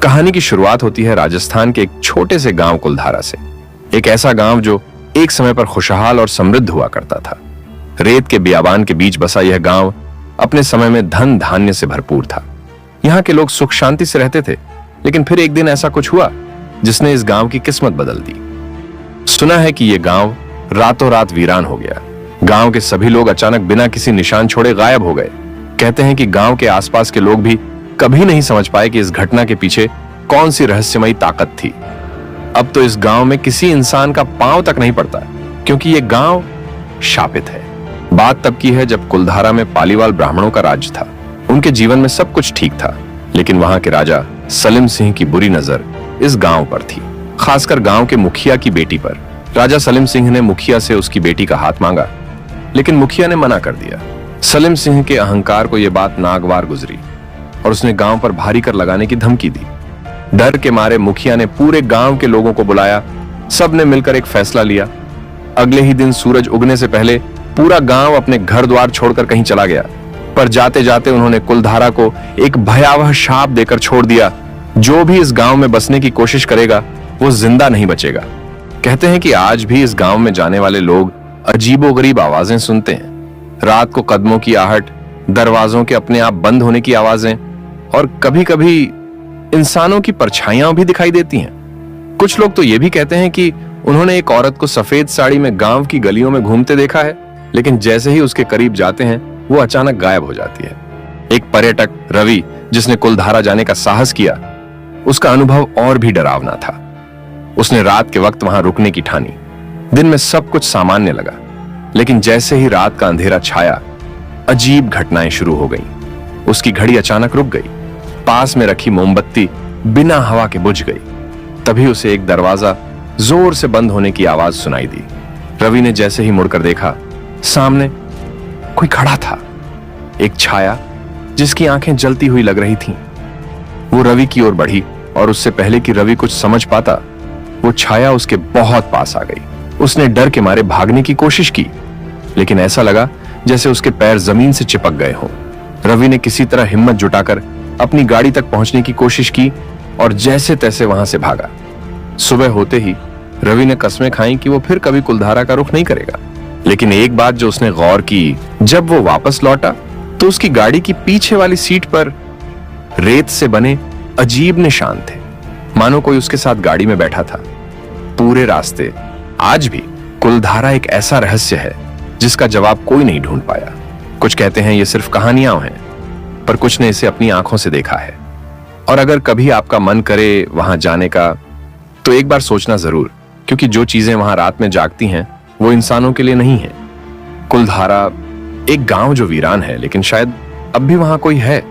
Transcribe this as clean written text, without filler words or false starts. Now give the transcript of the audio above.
कहानी की शुरुआत होती है राजस्थान के एक छोटे से गांव कुलधारा से। एक ऐसा गांव जो एक समय पर खुशहाल और समृद्ध हुआ करता था। रेत के बियाबान के बीच बसा यह गांव अपने समय में धन धान्य से भरपूर था। यहाँ के लोग सुख शांति से रहते थे, लेकिन फिर एक दिन ऐसा कुछ हुआ जिसने इस गांव की किस्मत बदल दी। सुना है कि यह गांव रातों रात वीरान हो गया। गांव के सभी लोग अचानक बिना किसी निशान छोड़े गायब हो गए। कहते हैं कि गांव के आसपास के लोग भी कभी नहीं समझ पाए कि इस घटना के पीछे कौन सी रहस्यमयी ताकत थी। अब तो इस गांव में किसी इंसान का पांव तक नहीं पड़ता, क्योंकि यह गांव शापित है। बात तब की है जब कुलधारा में पालीवाल ब्राह्मणों का राज्य था। उनके जीवन में सब कुछ ठीक था, लेकिन वहां के राजा सलीम सिंह की बुरी नजर इस गांव पर थी, खासकर गांव के मुखिया की बेटी पर। राजा सलीम सिंह ने मुखिया से उसकी बेटी का हाथ मांगा, लेकिन मुखिया ने मना कर दिया। सलीम सिंह के अहंकार को यह बात नागवार गुजरी और उसने गांव पर भारी कर लगाने की धमकी दी। डर के मारे मुखिया ने पूरे गांव के लोगों को बुलाया। सबने मिलकर एक फैसला लिया। अगले ही दिन सूरज उगने से पहले पूरा गांव अपने घर द्वार छोड़कर कहीं चला गया, पर जाते जाते उन्होंने कुलधारा को एक भयावह शाप देकर छोड़ दिया। जो भी इस गांव में बसने की कोशिश करेगा वो जिंदा नहीं बचेगा। कहते हैं कि आज भी इस गांव में जाने वाले लोग अजीबोगरीब आवाजें सुनते हैं। रात को कदमों की आहट, दरवाजों के अपने आप बंद होने की आवाजें और कभी-कभी इंसानों की परछाइयां भी दिखाई देती हैं। कुछ लोग तो ये भी कहते हैं कि उन्होंने एक औरत को सफेद साड़ी में गांव की गलियों में घूमते देखा है, लेकिन जैसे ही उसके करीब जाते हैं वो अचानक गायब हो जाती है। एक पर्यटक रवि, जिसने कुलधारा जाने का साहस किया, उसका अनुभव और भी डरावना था। उसने रात के वक्त वहां रुकने की ठानी। दिन में सब कुछ सामान्य लगा, लेकिन जैसे ही रात का अंधेरा छाया, अजीब घटनाएं शुरू हो गईं। उसकी घड़ी अचानक रुक गई। पास में रखी मोमबत्ती बिना हवा के बुझ गई। तभी उसे एक दरवाजा जोर से बंद होने की आवाज सुनाई दी। रवि ने जैसे ही मुड़कर देखा, सामने कोई खड़ा था, एक छाया जिसकी आंखें जलती हुई लग रही थीं। वो रवि की ओर बढ़ी और उससे पहले कि रवि कुछ समझ पाता, वो छाया उसके बहुत पास आ गई। उसने डर के मारे भागने की कोशिश की, लेकिन ऐसा लगा जैसे उसके पैर जमीन से चिपक गए हों। रवि ने किसी तरह हिम्मत जुटाकर अपनी गाड़ी तक पहुंचने की कोशिश की और जैसे तैसे वहां से भागा। सुबह होते ही रवि ने कस्में खाई कि वो फिर कभी कुलधारा का रुख नहीं करेगा। लेकिन एक बात जो उसने गौर की, जब वो वापस लौटा तो उसकी गाड़ी की पीछे वाली सीट पर रेत से बने अजीब निशान थे, मानो कोई उसके साथ गाड़ी में बैठा था। पूरे रास्ते आज भी कुलधारा एक ऐसा रहस्य है जिसका जवाब कोई नहीं ढूंढ पाया। कुछ कहते हैं ये सिर्फ कहानियां हैं, पर कुछ ने इसे अपनी आंखों से देखा है। और अगर कभी आपका मन करे वहां जाने का, तो एक बार सोचना जरूर, क्योंकि जो चीजें वहां रात में जागती हैं वो इंसानों के लिए नहीं है। कुलधारा एक गांव जो वीरान है, लेकिन शायद अब भी वहां कोई है